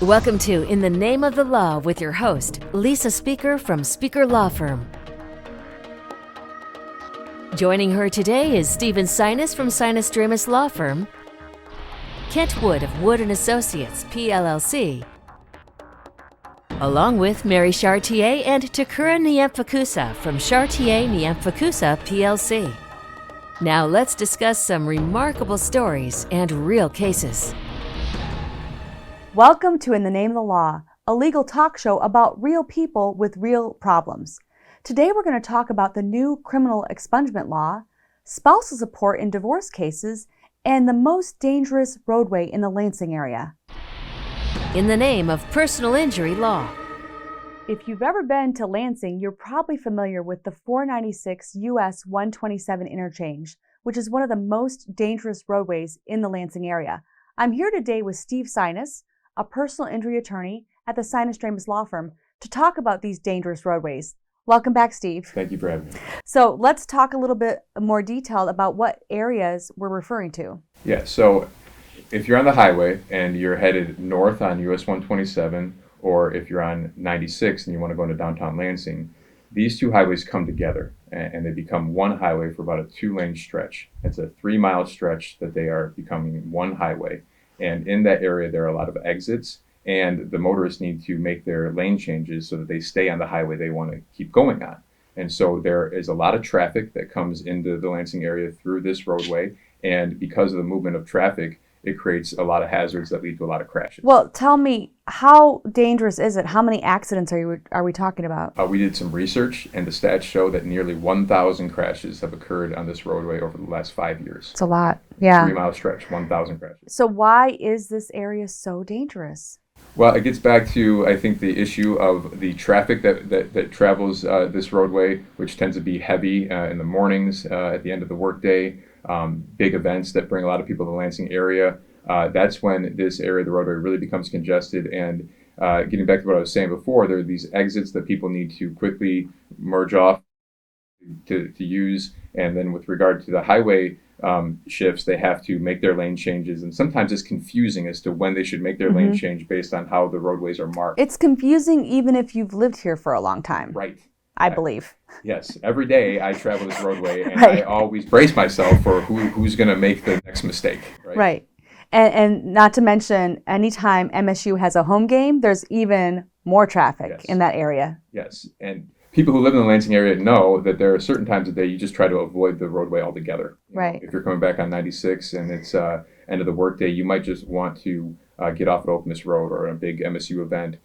Welcome to In the Name of the Law with your host, Liisa Speaker from Speaker Law Firm. Joining her today is Stephen Sinas from Sinas Dramis Law Firm, Kent Wood of Wood & Associates, PLLC, along with Mary Chartier and Takura Nyamfukudza from Chartier Nyamfukudza, PLC. Now let's discuss some remarkable stories and real cases. Welcome to In the Name of the Law, a legal talk show about real people with real problems. Today we're going to talk about the new criminal expungement law, spousal support in divorce cases, and the most dangerous roadway in the Lansing area. In the name of personal injury law. If you've ever been to Lansing, you're probably familiar with the 496 US 127 interchange, which is one of the most dangerous roadways in the Lansing area. I'm here today with Steve Sinas, a personal injury attorney at the Sinas Dramis Law Firm, to talk about these dangerous roadways. Welcome back, Steve. Thank you for having me. So let's talk a little bit more detailed about what areas we're referring to. Yeah, so if you're on the highway and you're headed north on US 127, or if you're on 96 and you want to go into downtown Lansing, these two highways come together and they become one highway for about a 2-lane stretch. It's a 3-mile stretch that they are becoming one highway. And in that area, there are a lot of exits, and the motorists need to make their lane changes so that they stay on the highway they want to keep going on. And so there is a lot of traffic that comes into the Lansing area through this roadway, and because of the movement of traffic, it creates a lot of hazards that lead to a lot of crashes. Well, tell me, how dangerous is it? How many accidents are we talking about? We did some research, and the stats show that nearly 1,000 crashes have occurred on this roadway over the last 5 years. It's a lot, yeah. 3-mile stretch, 1,000 crashes. So why is this area so dangerous? Well, it gets back to, I think, the issue of the traffic that travels this roadway, which tends to be heavy in the mornings, at the end of the workday, big events that bring a lot of people to the Lansing area. That's when this area of the roadway really becomes congested. And getting back to what I was saying before, there are these exits that people need to quickly merge off to use. And then with regard to the highway shifts, they have to make their lane changes. And sometimes it's confusing as to when they should make their lane change based on how the roadways are marked. It's confusing even if you've lived here for a long time. Right. I believe. Yes. Every day I travel this roadway, and Right. I always brace myself for who's going to make the next mistake. Right. And not to mention, anytime MSU has a home game, there's even more traffic Yes. in that area. Yes. And people who live in the Lansing area know that there are certain times of the day you just try to avoid the roadway altogether. Right. If you're coming back on 96 and it's end of the workday, you might just want to get off at Optimus Road or a big MSU event.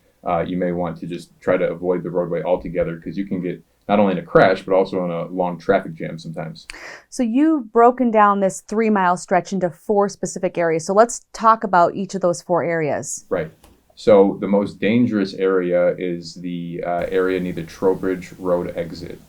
You may want to just try to avoid the roadway altogether because you can get not only in a crash, but also in a long traffic jam sometimes. So you've broken down this 3-mile stretch into 4 specific areas. So let's talk about each of those 4 areas. Right. So the most dangerous area is the area near the Trowbridge Road exit.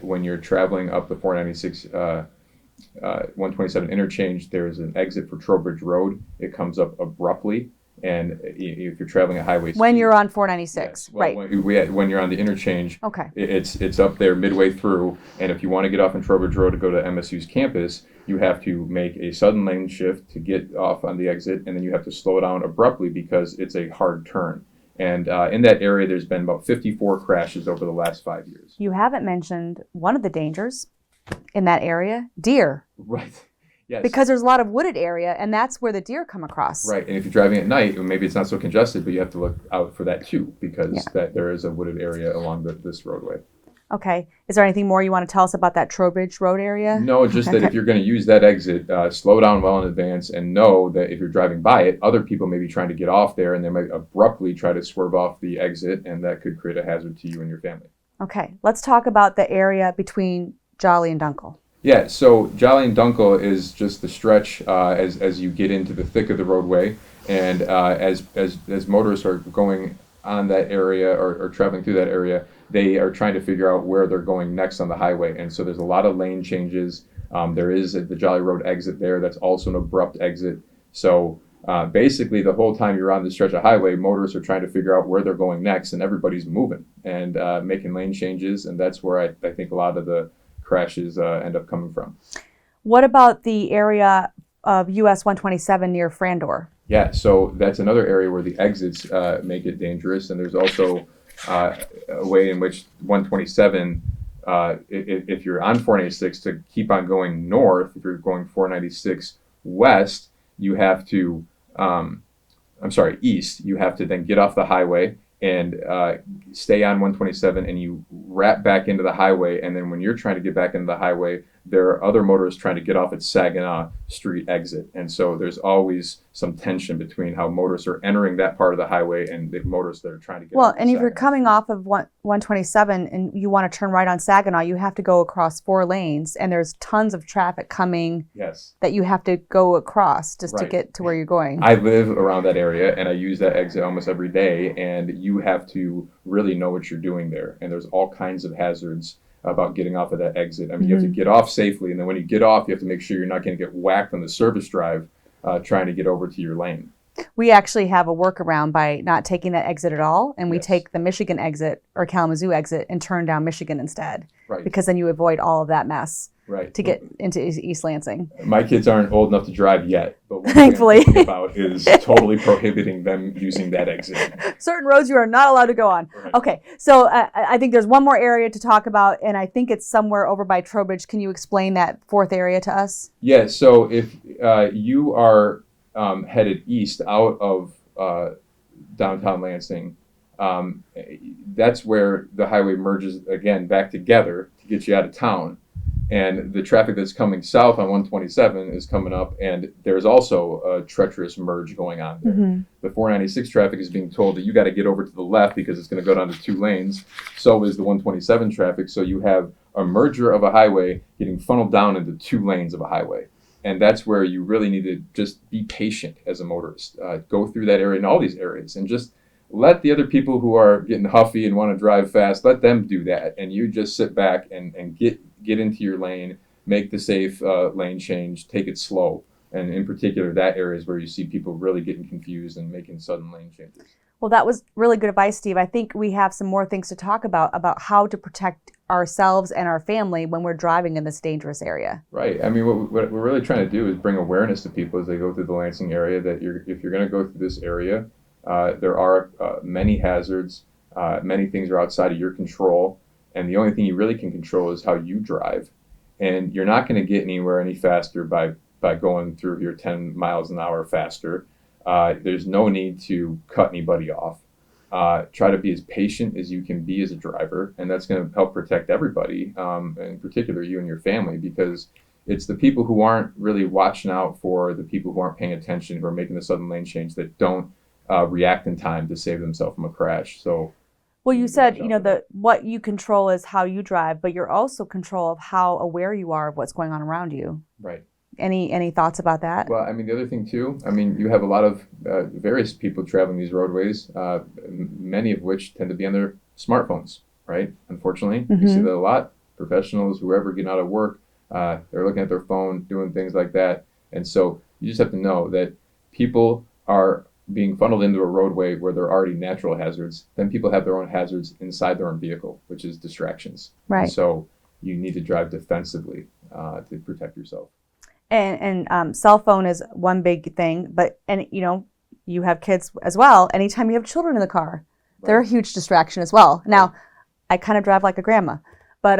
When you're traveling up the 496 127 interchange, there's an exit for Trowbridge Road. It comes up abruptly. And if you're traveling a highway When speed, you're on 496, yes. Well, right. when you're on the interchange, Okay. it's up there midway through. And if you want to get off on Trowbridge Road to go to MSU's campus, you have to make a sudden lane shift to get off on the exit, and then you have to slow down abruptly because it's a hard turn. And in that area, there's been about 54 crashes over the last 5 years. You haven't mentioned one of the dangers in that area, deer. Right. Yes. Because there's a lot of wooded area, and that's where the deer come across. Right, and if you're driving at night, maybe it's not so congested, but you have to look out for that too, because that there is a wooded area along this roadway. Okay. Is there anything more you want to tell us about that Trowbridge Road area? No, just that if you're going to use that exit, slow down well in advance and know that if you're driving by it, other people may be trying to get off there and they might abruptly try to swerve off the exit, and that could create a hazard to you and your family. Okay. Let's talk about the area between Jolly and Dunkel. Yeah, so Jolly and Dunkel is just the stretch as you get into the thick of the roadway, and as motorists are going on that area or traveling through that area, they are trying to figure out where they're going next on the highway, and so there's a lot of lane changes. There is the Jolly Road exit there. That's also an abrupt exit. So basically, the whole time you're on the stretch of highway, motorists are trying to figure out where they're going next, and everybody's moving and making lane changes, and that's where I think a lot of the crashes end up coming from. What about the area of US 127 near Frandor? Yeah, so that's another area where the exits make it dangerous, and there's also a way in which 127, if you're on 496, to keep on going north, if you're going 496 west, you have to, east, you have to then get off the highway and stay on 127, and you wrap back into the highway, and then when you're trying to get back into the highway, there are other motorists trying to get off at Saginaw Street exit. And so there's always some tension between how motorists are entering that part of the highway and the motorists that are trying to get Well, off and if you're Saginaw. coming off of 127 and you want to turn right on Saginaw, you have to go across 4 lanes, and there's tons of traffic coming Yes. that you have to go across just to Right. get to where you're going. I live around that area, and I use that exit almost every day, and you have to really know what you're doing there. And there's all kinds of hazards about getting off of that exit. I mean, you have to get off safely, and then when you get off, you have to make sure you're not going to get whacked on the service drive trying to get over to your lane. We actually have a workaround by not taking that exit at all, and we Yes. take the Michigan exit or Kalamazoo exit and turn down Michigan instead, Right. because then you avoid all of that mess Right. to get into East Lansing. My kids aren't old enough to drive yet, but one Thankfully. thing I'm thinking about is totally prohibiting them using that exit. Certain roads you are not allowed to go on. Right. Okay, so I think there's one more area to talk about, and I think it's somewhere over by Trowbridge. Can you explain that 4th area to us? Yeah, so if you are headed east out of downtown Lansing, that's where the highway merges again back together to get you out of town. And the traffic that's coming south on 127 is coming up, and there's also a treacherous merge going on there. The 496 traffic is being told that you got to get over to the left because it's going to go down to 2 lanes. So is the 127 traffic. So you have a merger of a highway getting funneled down into 2 lanes of a highway. And that's where you really need to just be patient as a motorist. Go through that area and all these areas, and just let the other people who are getting huffy and want to drive fast, let them do that. And you just sit back and get into your lane, make the safe lane change, take it slow. And in particular, that area is where you see people really getting confused and making sudden lane changes. Well, that was really good advice, Steve. I think we have some more things to talk about how to protect ourselves and our family when we're driving in this dangerous area. Right. I mean, what we're really trying to do is bring awareness to people as they go through the Lansing area that if you're going to go through this area, there are many hazards, many things are outside of your control, and the only thing you really can control is how you drive. And you're not going to get anywhere any faster by going through your 10 miles an hour faster. There's no need to cut anybody off. Try to be as patient as you can be as a driver, and that's going to help protect everybody, in particular you and your family, because it's the people who aren't really watching out for the people who aren't paying attention, who are making the sudden lane change, that don't react in time to save themselves from a crash. So, well, you said, what you control is how you drive, but you're also control of how aware you are of what's going on around you. Right. Any thoughts about that? Well, I mean, the other thing too, I mean, you have a lot of various people traveling these roadways, many of which tend to be on their smartphones, right? Unfortunately, you see that a lot. Professionals, whoever getting out of work, they're looking at their phone, doing things like that. And so you just have to know that people are being funneled into a roadway where there are already natural hazards. Then people have their own hazards inside their own vehicle, which is distractions. Right. And so you need to drive defensively to protect yourself. And cell phone is one big thing, but you have kids as well. Anytime you have children in the car, they're a huge distraction as well. Now, I kind of drive like a grandma, but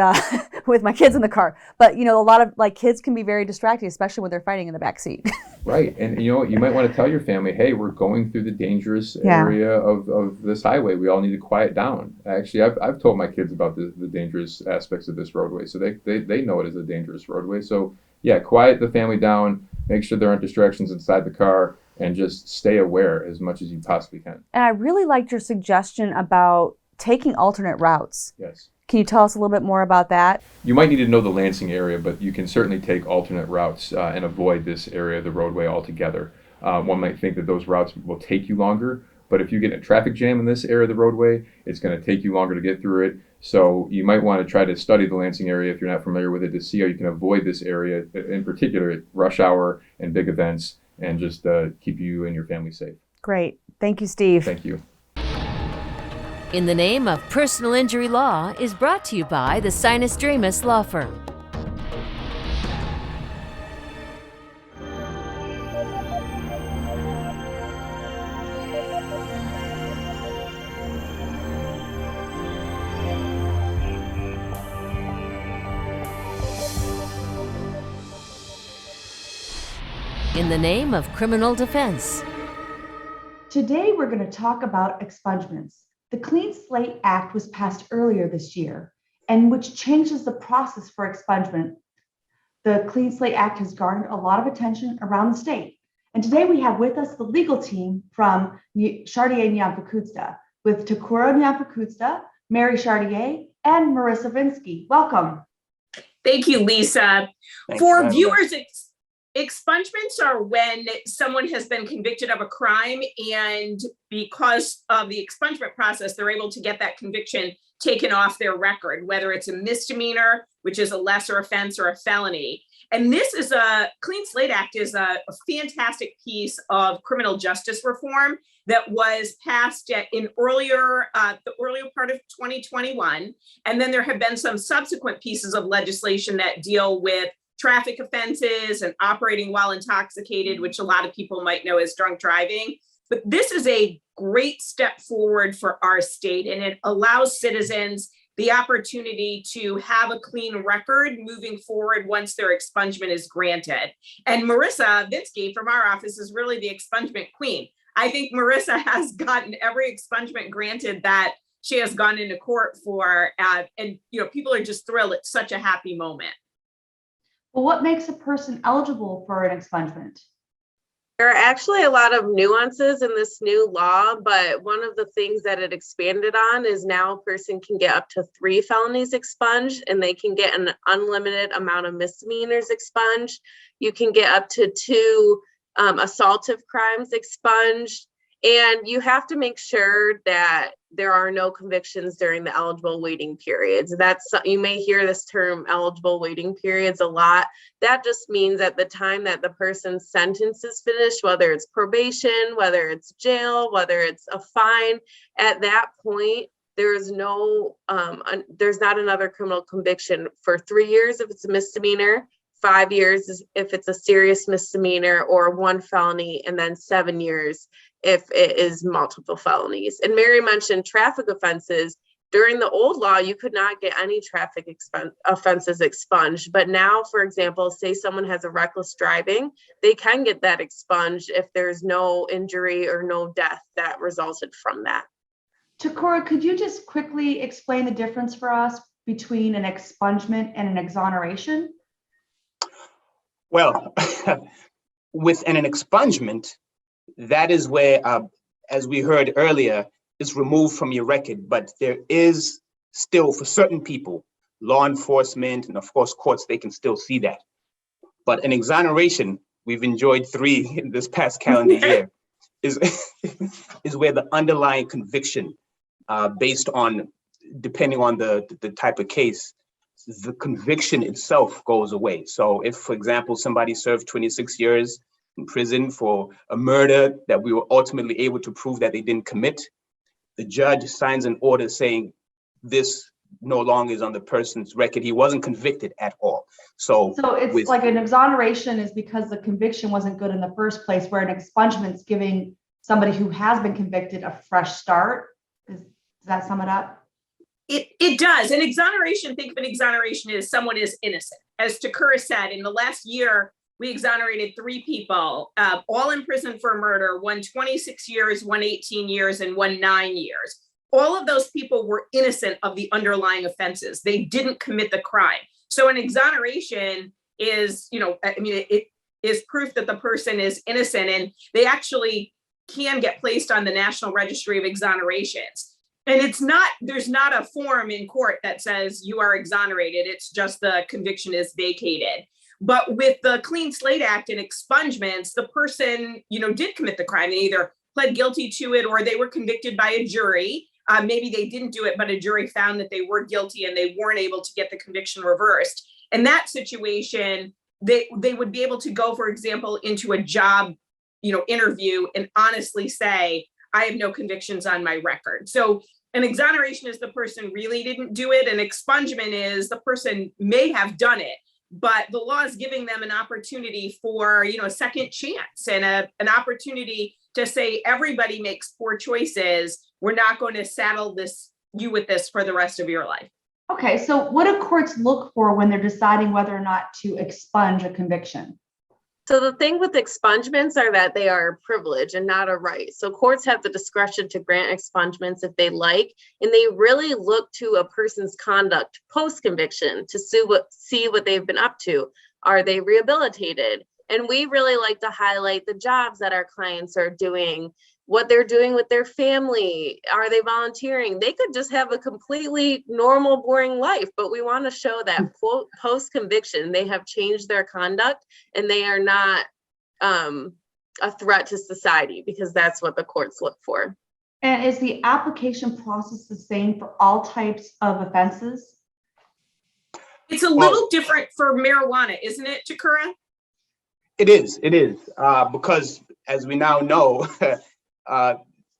with my kids in the car. But a lot of kids can be very distracting, especially when they're fighting in the back seat. Right, and you might want to tell your family, hey, we're going through the dangerous area of this highway. We all need to quiet down. Actually, I've told my kids about the dangerous aspects of this roadway, so they know it is a dangerous roadway. So yeah, quiet the family down, make sure there aren't distractions inside the car, and just stay aware as much as you possibly can. And I really liked your suggestion about taking alternate routes. Yes. Can you tell us a little bit more about that? You might need to know the Lansing area, but you can certainly take alternate routes and avoid this area of the roadway altogether. One might think that those routes will take you longer, but if you get in a traffic jam in this area of the roadway, it's going to take you longer to get through it. So you might want to try to study the Lansing area if you're not familiar with it, to see how you can avoid this area, in particular at rush hour and big events, and just keep you and your family safe. Great. Thank you, Steve. Thank you. In the Name of Personal Injury Law is brought to you by the Sinas Dramis Law Firm. in the name of criminal defense. Today, we're going to talk about expungements. The Clean Slate Act was passed earlier this year, and which changes the process for expungement. The Clean Slate Act has garnered a lot of attention around the state. And today we have with us the legal team from Chartier Nyamfukudza, with Takura Nyamfukudza, Mary Chartier, and Marissa Vinsky. Welcome. Thank you, Lisa. Thanks For viewers, expungements are when someone has been convicted of a crime, and because of the expungement process, they're able to get that conviction taken off their record, whether it's a misdemeanor, which is a lesser offense, or a felony. And this is Clean Slate Act is a fantastic piece of criminal justice reform that was passed in the earlier part of 2021. And then there have been some subsequent pieces of legislation that deal with traffic offenses and operating while intoxicated, which a lot of people might know as drunk driving. But this is a great step forward for our state, and it allows citizens the opportunity to have a clean record moving forward once their expungement is granted. And Marissa Vinsky from our office is really the expungement queen. I think Marissa has gotten every expungement granted that she has gone into court for, and people are just thrilled. It's such a happy moment. Well, what makes a person eligible for an expungement? There are actually a lot of nuances in this new law, but one of the things that it expanded on is now a person can get up to 3 felonies expunged, and they can get an unlimited amount of misdemeanors expunged. You can get up to 2 assaultive crimes expunged, and you have to make sure that there are no convictions during the eligible waiting periods. You may hear this term eligible waiting periods a lot. That just means at the time that the person's sentence is finished, whether it's probation, whether it's jail, whether it's a fine, at that point, there's not another criminal conviction for 3 years if it's a misdemeanor, 5 years if it's a serious misdemeanor, or 1 felony, and then 7 years if it is multiple felonies. And Mary mentioned traffic offenses. During the old law, you could not get any traffic offenses expunged. But now, for example, say someone has a reckless driving, they can get that expunged if there's no injury or no death that resulted from that. Takura, could you just quickly explain the difference for us between an expungement and an exoneration? Well, with an expungement, that is where, as we heard earlier, is removed from your record. But there is still, for certain people, law enforcement and of course courts, they can still see that. But an exoneration, we've enjoyed 3 in this past calendar year, is where the underlying conviction, based on, depending on the type of case, the conviction itself goes away. So if, for example, somebody served 26 years in prison for a murder that we were ultimately able to prove that they didn't commit, the judge signs an order saying this no longer is on the person's record. He wasn't convicted at all. So it's like an exoneration is because the conviction wasn't good in the first place, where an expungement is giving somebody who has been convicted a fresh start. Does that sum it up? It does. An exoneration, think of an exoneration as someone is innocent. As Takura said, in the last year, we exonerated 3 people, all in prison for murder, 1 26 years, 1 18 years, and 1 9 years. All of those people were innocent of the underlying offenses. They didn't commit the crime. So an exoneration is, it is proof that the person is innocent, and they actually can get placed on the National Registry of Exonerations. And there's not a form in court that says you are exonerated. It's just the conviction is vacated. But with the Clean Slate Act and expungements, the person, did commit the crime. They either pled guilty to it or they were convicted by a jury. Maybe they didn't do it, but a jury found that they were guilty and they weren't able to get the conviction reversed. In that situation, they would be able to go, for example, into a job, interview and honestly say, I have no convictions on my record. So an exoneration is the person really didn't do it. An expungement is the person may have done it, but the law is giving them an opportunity for, a second chance and an opportunity to say, everybody makes poor choices. We're not going to saddle you with this for the rest of your life. Okay, so what do courts look for when they're deciding whether or not to expunge a conviction? So the thing with expungements are that they are a privilege and not a right. So courts have the discretion to grant expungements if they like, and they really look to a person's conduct post-conviction to see what they've been up to. Are they rehabilitated? And we really like to highlight the jobs that our clients are doing, what they're doing with their family. Are they volunteering? They could just have a completely normal, boring life, but we want to show that post-conviction, they have changed their conduct and they are not a threat to society, because that's what the courts look for. And is the application process the same for all types of offenses? It's a little different for marijuana, isn't it, Takura? It is, because as we now know,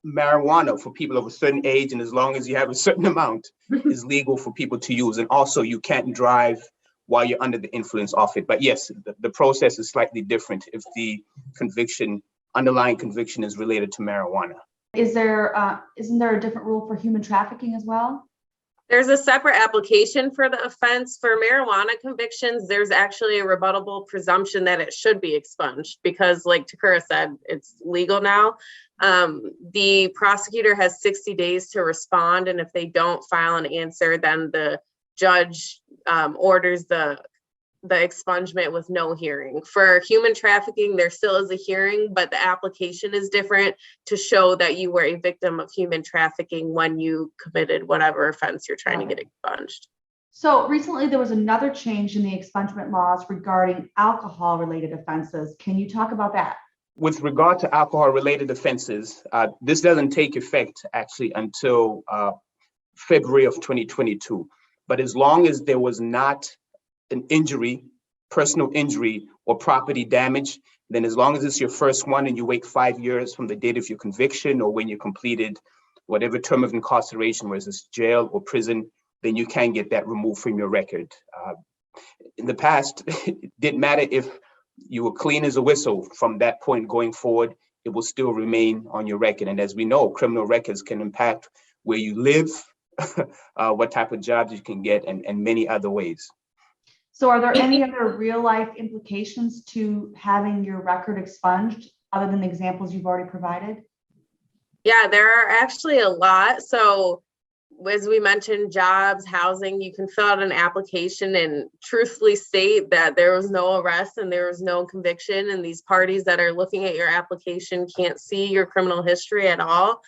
marijuana for people of a certain age, and as long as you have a certain amount, is legal for people to use. And also you can't drive while you're under the influence of it. But yes, the process is slightly different if the underlying conviction is related to marijuana. Isn't there a different rule for human trafficking as well? There's a separate application for the offense. For marijuana convictions, there's actually a rebuttable presumption that it should be expunged because, like Takura said, it's legal now. The prosecutor has 60 days to respond, and if they don't file an answer, then the judge orders the expungement with no hearing. For human trafficking, there still is a hearing, but the application is different to show that you were a victim of human trafficking when you committed whatever offense you're trying to get expunged. So recently there was another change in the expungement laws regarding alcohol-related offenses. Can you talk about that? With regard to alcohol-related offenses, this doesn't take effect actually until February of 2022. But as long as there was not an injury, personal injury, or property damage, then as long as it's your first one and you wait 5 years from the date of your conviction or when you completed whatever term of incarceration, whether it's jail or prison, then you can get that removed from your record. In the past, it didn't matter if you were clean as a whistle. From that point going forward, it will still remain on your record. And as we know, criminal records can impact where you live, what type of jobs you can get, and many other ways. So are there any other real life implications to having your record expunged other than the examples you've already provided? Yeah, there are actually a lot. So as we mentioned, jobs, housing, you can fill out an application and truthfully state that there was no arrest and there was no conviction, and these parties that are looking at your application can't see your criminal history at all.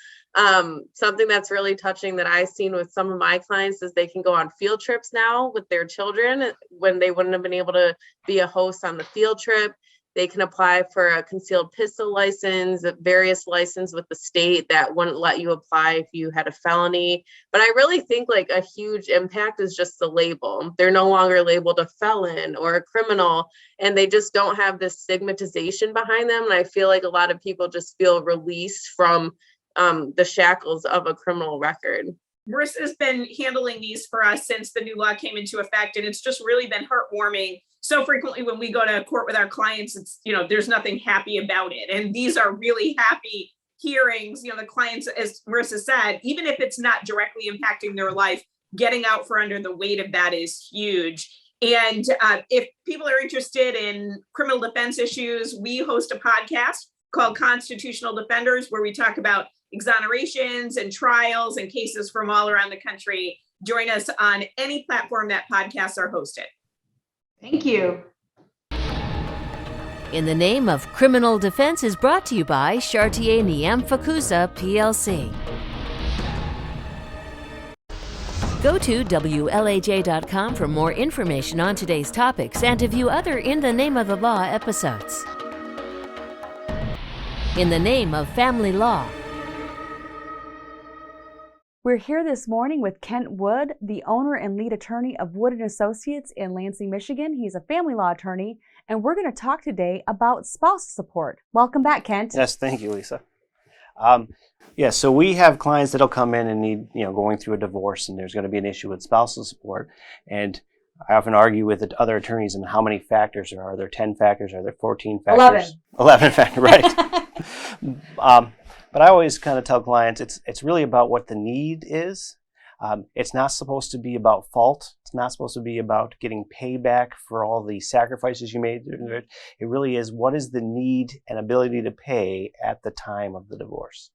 Something that's really touching that I've seen with some of my clients is they can go on field trips now with their children when they wouldn't have been able to be a host on the field trip. They can apply for a concealed pistol license, various license with the state that wouldn't let you apply if you had a felony. But I really think like a huge impact is just the label. They're no longer labeled a felon or a criminal, and they just don't have this stigmatization behind them. And I feel like a lot of people just feel released from the shackles of a criminal record. Marissa's been handling these for us since the new law came into effect, and it's just really been heartwarming. So frequently when we go to court with our clients, it's, there's nothing happy about it. And these are really happy hearings. The clients, as Marissa said, even if it's not directly impacting their life, getting out from under the weight of that is huge. And if people are interested in criminal defense issues, we host a podcast called Constitutional Defenders, where we talk about exonerations and trials and cases from all around the country. Join us on any platform that podcasts are hosted. Thank you. In the Name of Criminal Defense is brought to you by Chartier Nyamfukudza, PLC. Go to WLAJ.com for more information on today's topics and to view other In the Name of the Law episodes. In the Name of Family Law. We're here this morning with Kent Wood, the owner and lead attorney of Wood & Associates in Lansing, Michigan. He's a family law attorney, and we're going to talk today about spousal support. Welcome back, Kent. Yes, thank you, Lisa. So we have clients that'll come in and need, going through a divorce, and there's going to be an issue with spousal support. And I often argue with the other attorneys on how many factors there are. Are there 10 factors? Are there 14 factors? 11 factors, right. But I always kind of tell clients it's really about what the need is. It's not supposed to be about fault. It's not supposed to be about getting payback for all the sacrifices you made. It really is, what is the need and ability to pay at the time of the divorce?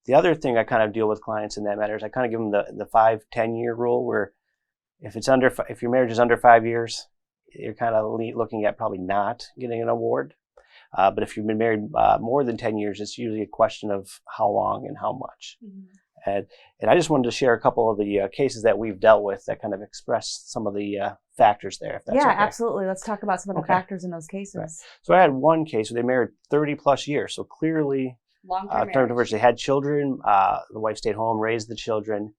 The other thing I kind of deal with clients in that matter is I kind of give them the 5-10 year rule, where if your marriage is under 5 years, you're kind of looking at probably not getting an award. But if you've been married more than 10 years, it's usually a question of how long and how much. And I just wanted to share a couple of the cases that we've dealt with that kind of express some of the factors there, if that's Yeah, okay. absolutely. Let's talk about some of the factors in those cases. Right. So I had one case where they married 30 plus years. So clearly, term divorce, they had children. The wife stayed home, raised the children.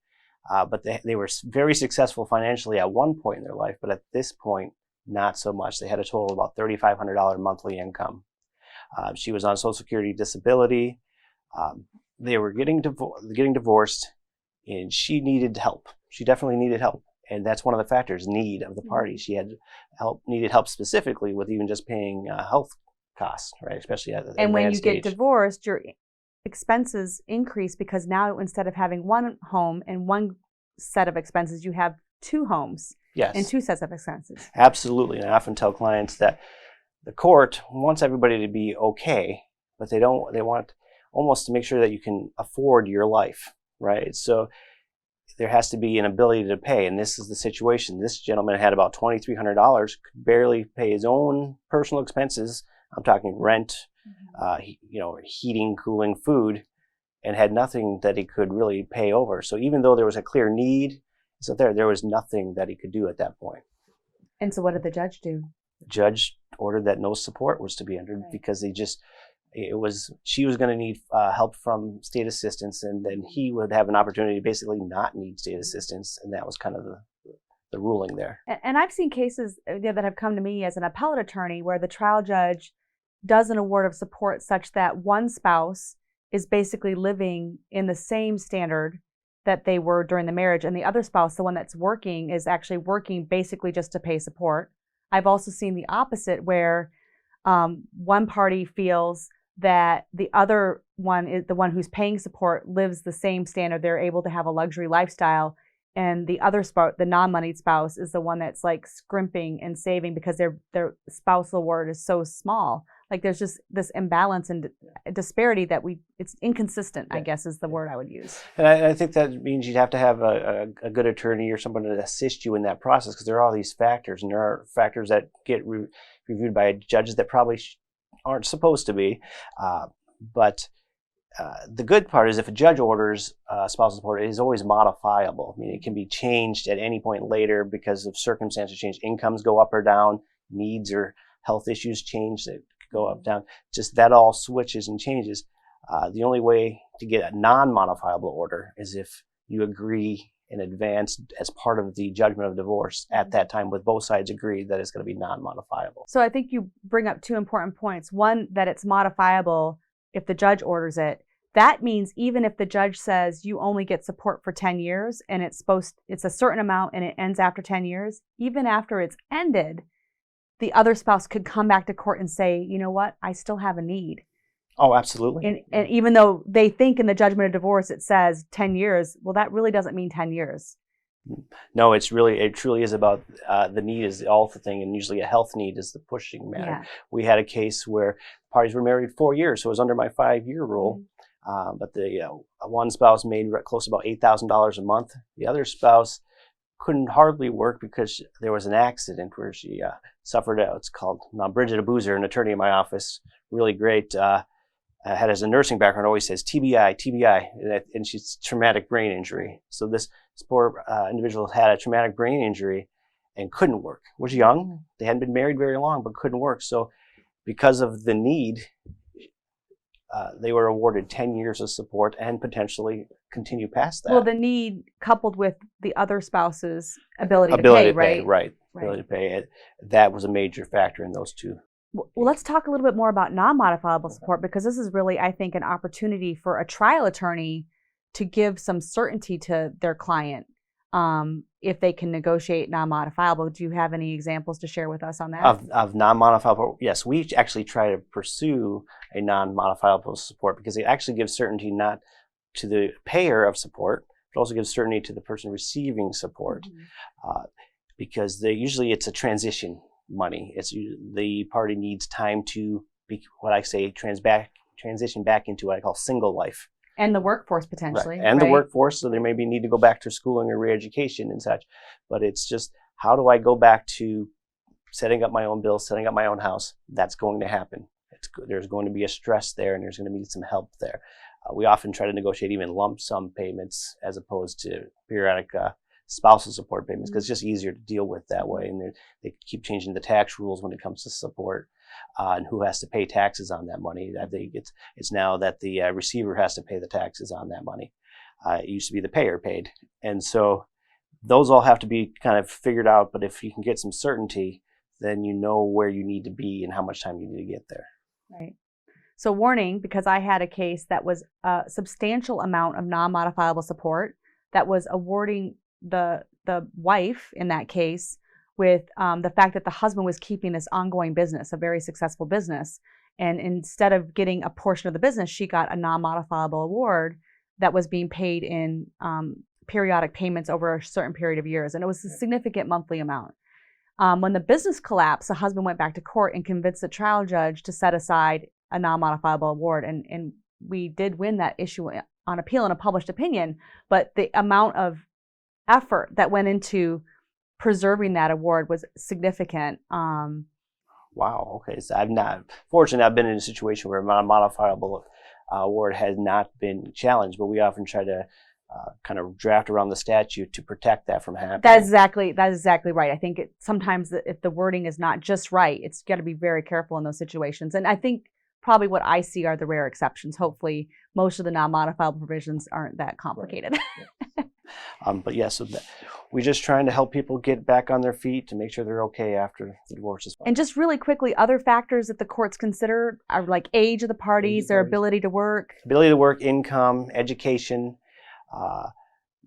But they were very successful financially at one point in their life. But at this point, not so much. They had a total of about $3,500 monthly income. She was on Social Security disability. They were getting divorced, and she needed help. She definitely needed help, and that's one of the factors: need of the party. She had needed help specifically with even just paying health costs, right? Especially at the And when you stage. get divorced, your expenses increase because now instead of having one home and one set of expenses, you have two homes and two sets of expenses. Absolutely, and I often tell clients that the court wants everybody to be okay, but they want almost to make sure that you can afford your life, right? So there has to be an ability to pay, and this is the situation. This gentleman had about $2,300, could barely pay his own personal expenses. I'm talking rent, heating, cooling, food, and had nothing that he could really pay over. So even though there was a clear need, there was nothing that he could do at that point. And so what did the judge do? The judge ordered that no support was to be entered because she was going to need help from state assistance, and then he would have an opportunity to basically not need state assistance, and that was kind of the ruling there. And I've seen cases that have come to me as an appellate attorney where the trial judge does an award of support such that one spouse is basically living in the same standard that they were during the marriage, and the other spouse, the one that's working, is actually working basically just to pay support. I've also seen the opposite where one party feels that the other one, is the one who's paying support, lives the same standard. They're able to have a luxury lifestyle, and the other spouse, the non-moneyed spouse, is the one that's like scrimping and saving because their spousal award is so small. Like there's just this imbalance and disparity that it's inconsistent, I guess is the word I would use. And I think that means you'd have to have a good attorney or someone to assist you in that process, because there are all these factors, and there are factors that get reviewed by judges that probably aren't supposed to be. But the good part is if a judge orders spousal support, it is always modifiable. I mean, it can be changed at any point later because of circumstances change. Incomes go up or down, needs or health issues change, that go up, down. Just that all switches and changes. The only way to get a non-modifiable order is if you agree in advance as part of the judgment of divorce at that time, with both sides agree that it's going to be non-modifiable. So I think you bring up two important points. One, that it's modifiable if the judge orders it. That means even if the judge says you only get support for 10 years and it's a certain amount and it ends after 10 years, even after it's ended, the other spouse could come back to court and say, you know what, I still have a need. Oh, absolutely. And even though they think in the judgment of divorce it says 10 years, well, that really doesn't mean 10 years. No, it truly is about the need is the ultimate thing, and usually a health need is the pushing matter. Yeah. We had a case where parties were married 4 years, so it was under my 5-year rule. But the one spouse made close to about $8,000 a month. The other spouse couldn't hardly work because there was an accident where she suffered. It's called Bridget Abuser, an attorney in my office, really great. Had as a nursing background, always says TBI, and she's traumatic brain injury. So this poor individual had a traumatic brain injury and couldn't work. Was young, they hadn't been married very long, but couldn't work. So because of the need, they were awarded 10 years of support and potentially continue past that. Well, the need coupled with the other spouse's ability to pay, right? Right. Ability to pay. That was a major factor in those two. Well, let's talk a little bit more about non-modifiable support, because this is really, I think, an opportunity for a trial attorney to give some certainty to their client if they can negotiate non-modifiable. Do you have any examples to share with us on that? Of non-modifiable, yes. We actually try to pursue a non-modifiable support because it actually gives certainty not to the payer of support, but also gives certainty to the person receiving support, because usually it's a transition money. The party needs time to transition back into what I call single life. And the workforce potentially. Right. And the right? workforce, so they maybe need to go back to schooling or re-education and such. But it's just, how do I go back to setting up my own bills, setting up my own house? That's going to happen. There's going to be a stress there, and there's going to be some help there. We often try to negotiate even lump sum payments as opposed to periodic spousal support payments, because it's just easier to deal with that way. And they keep changing the tax rules when it comes to support, and who has to pay taxes on that money. It's now that the receiver has to pay the taxes on that money. It used to be the payer paid. And so those all have to be kind of figured out. But if you can get some certainty, then you know where you need to be and how much time you need to get there. Right. So warning, because I had a case that was a substantial amount of non-modifiable support that was awarding the wife in that case with the fact that the husband was keeping this ongoing business, a very successful business. And instead of getting a portion of the business, she got a non-modifiable award that was being paid in periodic payments over a certain period of years. And it was a significant monthly amount. When the business collapsed, the husband went back to court and convinced the trial judge to set aside a non-modifiable award. And we did win that issue on appeal in a published opinion, but the amount of effort that went into preserving that award was significant. Wow. Okay. So fortunately, I've been in a situation where a non-modifiable award has not been challenged, but we often try to kind of draft around the statute to protect that from happening. That's exactly right. I think sometimes if the wording is not just right, it's got to be very careful in those situations. And I think probably what I see are the rare exceptions. Hopefully, most of the non-modifiable provisions aren't that complicated. But yeah, so we're just trying to help people get back on their feet to make sure they're okay after the divorce is filed. And just really quickly, other factors that the courts consider are like age of the parties, their ability to work. Ability to work, income, education.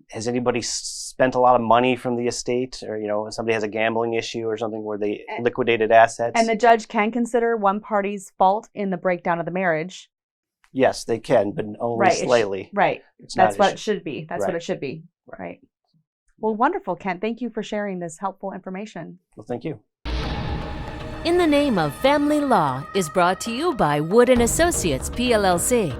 Has anybody spent a lot of money from the estate, or somebody has a gambling issue or something where they liquidated assets? And the judge can consider one party's fault in the breakdown of the marriage. Yes, they can, but only slightly. Right. That's what it should be. That's what it should be. Right. Well, wonderful, Kent. Thank you for sharing this helpful information. Well, thank you. In the Name of Family Law is brought to you by Wood & Associates, PLLC.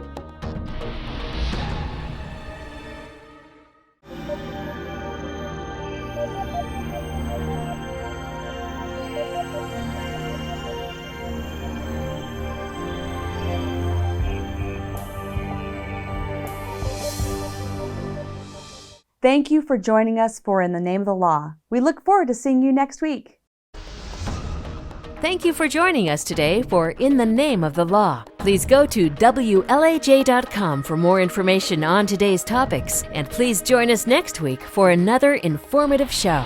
Thank you for joining us for In the Name of the Law. We look forward to seeing you next week. Thank you for joining us today for In the Name of the Law. Please go to WLAJ.com for more information on today's topics, and please join us next week for another informative show.